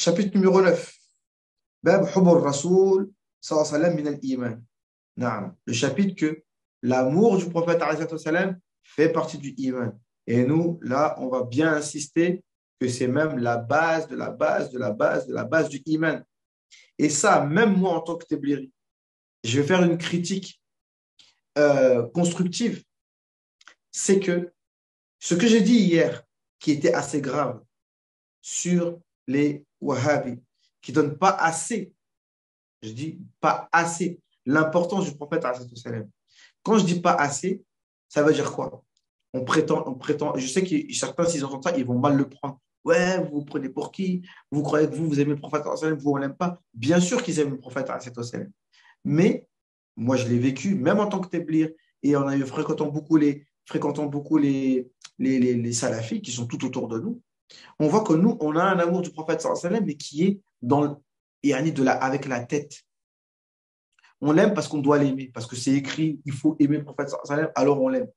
chapitre numéro 9. Bab Hubur Rasoul sallallahu alayhi wa sallam min al-iman. Naam. Le chapitre que l'amour du prophète alayhi wa sallam fait partie du iman. Et nous, là, on va bien insister que c'est même la base de la base de la base de la base du iman. Et ça, même moi, en tant que Tébliri, je vais faire une critique constructive. C'est que ce que j'ai dit hier, qui était assez grave, sur les Wahhabis, qui ne donnent pas assez, je dis pas assez, l'importance du prophète alayhi wa sallam. Quand je dis pas assez, ça veut dire quoi? On prétend, je sais que certains, s'ils entendent ça, ils vont mal le prendre. Ouais, vous vous prenez pour qui? Vous croyez que vous aimez le prophète alayhi wa sallam, vous, on l'aime pas? Bien sûr qu'ils aiment le prophète alayhi wa sallam. Mais, moi, je l'ai vécu, même en tant que téblir, et on a eu fréquentant beaucoup les salafis qui sont tout autour de nous. On voit que nous, on a un amour du prophète sallallahu alayhi wa sallam, mais qui est dans le, avec la tête. On l'aime parce qu'on doit l'aimer, parce que c'est écrit, il faut aimer le prophète sallallahu alayhi wa sallam, alors on l'aime.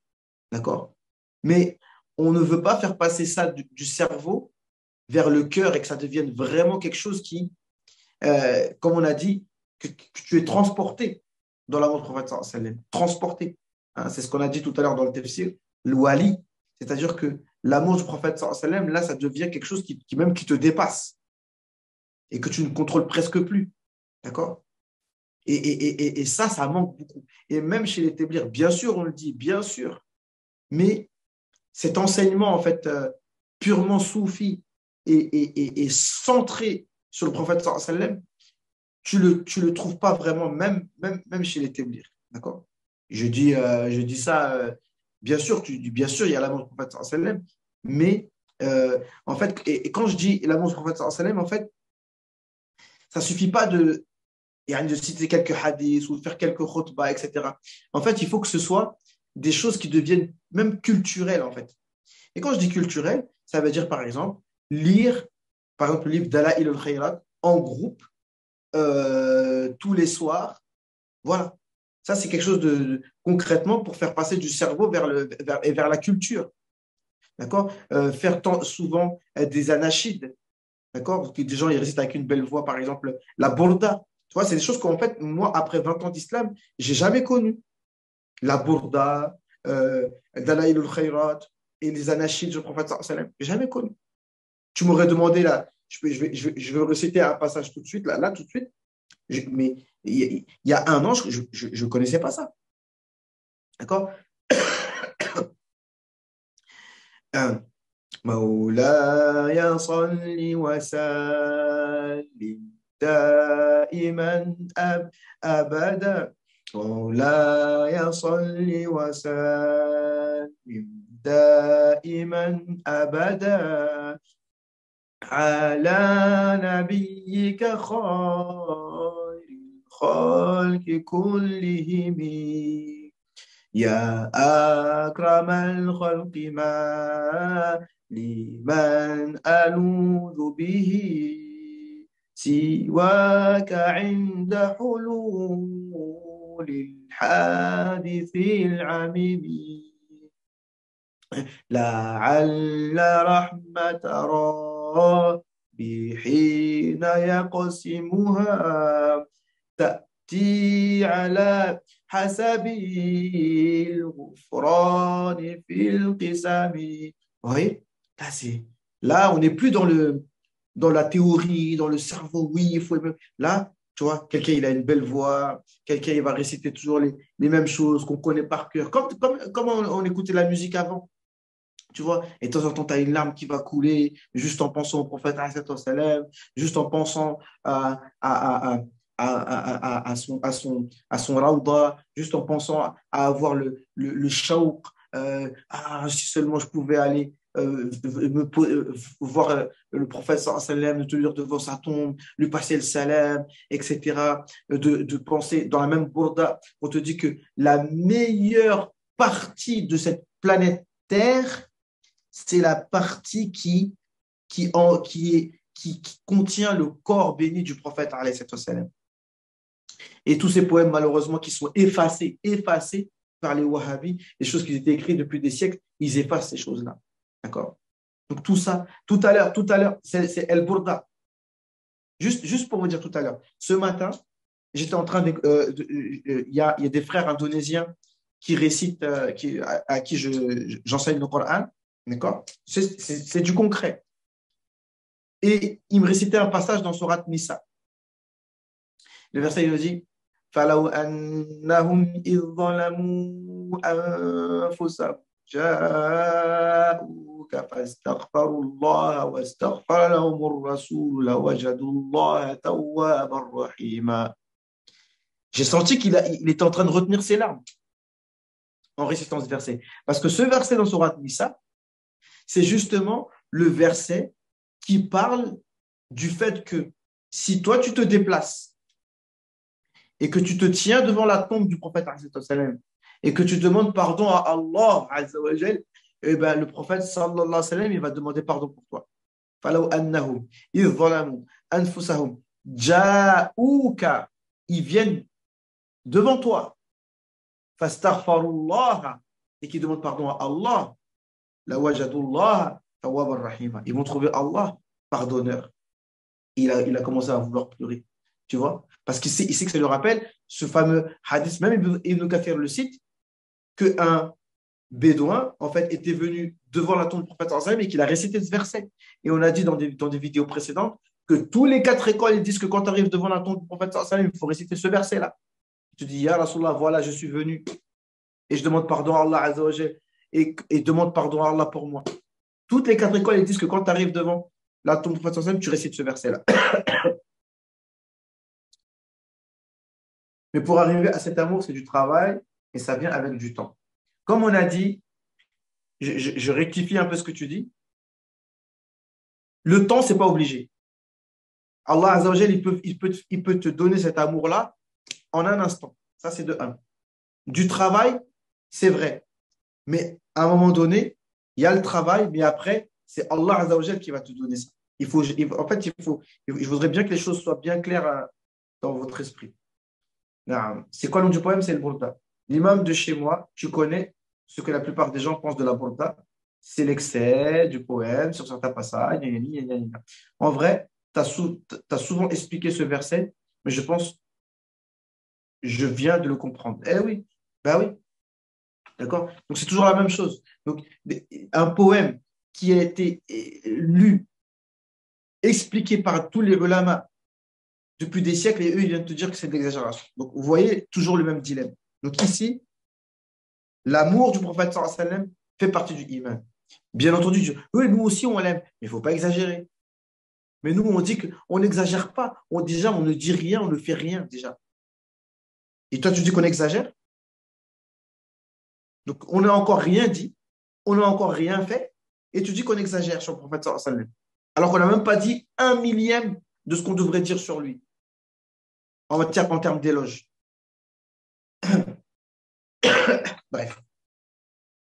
D'accord? Mais on ne veut pas faire passer ça du cerveau vers le cœur et que ça devienne vraiment quelque chose qui, comme on a dit, que tu es transporté dans l'amour du prophète sallallahu alayhi wa sallam. Transporté. Hein, c'est ce qu'on a dit tout à l'heure dans le tafsir, le wali. C'est-à-dire que l'amour du prophète sallallahu alayhi wa sallam, là, ça devient quelque chose qui te dépasse et que tu ne contrôles presque plus. D'accord? Et ça manque beaucoup. Et même chez les téblirs, bien sûr, on le dit, bien sûr, mais cet enseignement, en fait, purement soufi et centré sur le prophète sallallahu alayhi wa sallam, tu le trouves pas vraiment, même chez les téblirs. D'accord? Je dis ça, bien sûr, bien sûr, il y a l'amour du prophète sallallahu alayhi wa sallam, mais en fait, et quand je dis l'amour du prophète sallallahu alayhi wa sallam, en fait, ça suffit pas de citer quelques hadiths ou de faire quelques khutbahs, etc. En fait, il faut que ce soit des choses qui deviennent même culturelles, en fait. Et quand je dis culturel, ça veut dire, par exemple, lire, par exemple, le livre Dala'il al-Khayrat en groupe tous les soirs. Voilà. Ça, c'est quelque chose concrètement pour faire passer du cerveau vers la culture. D'accord? Faire souvent des anachides. D'accord? Que des gens ils récitent avec une belle voix, par exemple, la burda. Tu vois, c'est des choses qu'en fait, moi, après 20 ans d'islam, j'ai jamais connu. La burda, Dalaïl al-Khayrat et les anachides du prophète sallallahu alayhi wa sallam. J'ai jamais connu. Tu m'aurais demandé là, je vais reciter un passage tout de suite, là tout de suite. Mais il y a un an, je ne connaissais pas ça. D'accord? مولاي صل وسلم دائما أبدا مولاي صل وسلم دائما أبدا على نبيك خير الخلق كلهم يا أكرم الخلق ما لمن ألوذ به سواك عند حلول الحادث العميم لعل رحمة ربي حين يقسمها تأتي على حسب الغفران في القسم. Vous voyez? Là, on n'est plus dans la théorie, dans le cerveau. Oui, il faut. Là, tu vois, quelqu'un, il a une belle voix. Quelqu'un, il va réciter toujours les mêmes choses qu'on connaît par cœur. Comme on écoutait la musique avant. Tu vois, et de temps en temps, tu as une larme qui va couler juste en pensant au prophète, juste en pensant à son raouda, juste en pensant à avoir le shawq. Si seulement je pouvais aller voir le prophète sallam, de te lire devant sa tombe, lui passer le salam, etc. De penser dans la même bourda, on te dit que la meilleure partie de cette planète Terre, c'est la partie qui contient le corps béni du prophète alayhi salam. Et tous ces poèmes, malheureusement, qui sont effacés par les Wahhabis, les choses qui étaient écrites depuis des siècles, ils effacent ces choses-là. D'accord? Donc tout ça, tout à l'heure, c'est El Bourda. Juste pour vous dire tout à l'heure, ce matin, j'étais en train de. Il y a des frères indonésiens qui récitent, à qui j'enseigne le Coran. D'accord? C'est du concret. Et ils me récitaient un passage dans Surat Nisa. Le verset, il nous dit فَلَوْ أَنَّهُمْ إِذْ ظَلَمُوا أَنفُسَهُمْ جاءوك فاستغفروا الله واستغفر لهم الرسول لوجدوا الله توابا رحيما. J'ai senti il était en train de retenir ses larmes en récitant ce verset. Parce que ce verset dans Surat Nisa, c'est justement le verset qui parle du fait que si toi tu te déplaces et que tu te tiens devant la tombe du prophète et que tu demandes pardon à Allah, eh ben, le prophète sallallahu alayhi wa sallam, il va demander pardon pour toi. فَلَوْ أَنَّهُمْ إِذْ ظَلَمُوا أَنفُسَهُمْ جَاءُوكَ, ils viennent devant toi, فَاسْتَغْفَرُوا اللَّهَ, et qui demandent pardon à Allah, لَوَجَدُوا اللَّهَ تَوَّابًا رَحِيمًا, ils vont trouver Allah pardonneur. Il a commencé à vouloir pleurer, tu vois, parce qu'il sait que ça lui rappelle ce fameux hadith, même Ibn Kathir le cite, qu'un bédouin, en fait, était venu devant la tombe du prophète sallam et qu'il a récité ce verset. Et on a dit dans des vidéos précédentes que tous les 4 écoles, ils disent que quand tu arrives devant la tombe du prophète sallam, il faut réciter ce verset-là. Tu dis, Ya Rasulallah, voilà, je suis venu et je demande pardon à Allah Azza wa Jal, et demande pardon à Allah pour moi. Toutes les 4 écoles, ils disent que quand tu arrives devant la tombe du prophète sallam, tu récites ce verset-là. Mais pour arriver à cet amour, c'est du travail et ça vient avec du temps. Comme on a dit, je rectifie un peu ce que tu dis. Le temps, ce n'est pas obligé. Allah Azza wa Jal, il peut te donner cet amour-là en un instant. Ça, c'est de un. Du travail, c'est vrai. Mais à un moment donné, il y a le travail, mais après, c'est Allah Azza wa Jal qui va te donner ça. Je voudrais bien que les choses soient bien claires dans votre esprit. C'est quoi le nom du poème? C'est le Burda. L'imam de chez moi, tu connais ce que la plupart des gens pensent de la Burda, c'est l'excès du poème sur certains passages. En vrai, tu as souvent expliqué ce verset, mais je pense, je viens de le comprendre. Eh oui, ben oui, d'accord? Donc c'est toujours la même chose. Donc, un poème qui a été lu, expliqué par tous les ulama depuis des siècles, et eux, ils viennent te dire que c'est de l'exagération. Donc, vous voyez, toujours le même dilemme. Donc ici, l'amour du prophète sallallahu alayhi wa sallam fait partie du iman. Bien entendu, oui, nous aussi, on l'aime, mais il ne faut pas exagérer. Mais nous, on dit qu'on n'exagère pas. Déjà, on ne dit rien, on ne fait rien, déjà. Et toi, tu dis qu'on exagère? Donc, on n'a encore rien dit, on n'a encore rien fait, et tu dis qu'on exagère sur le prophète sallallahu alayhi wa sallam. Alors qu'on n'a même pas dit 1/1000 de ce qu'on devrait dire sur lui, en termes d'éloge. Bref.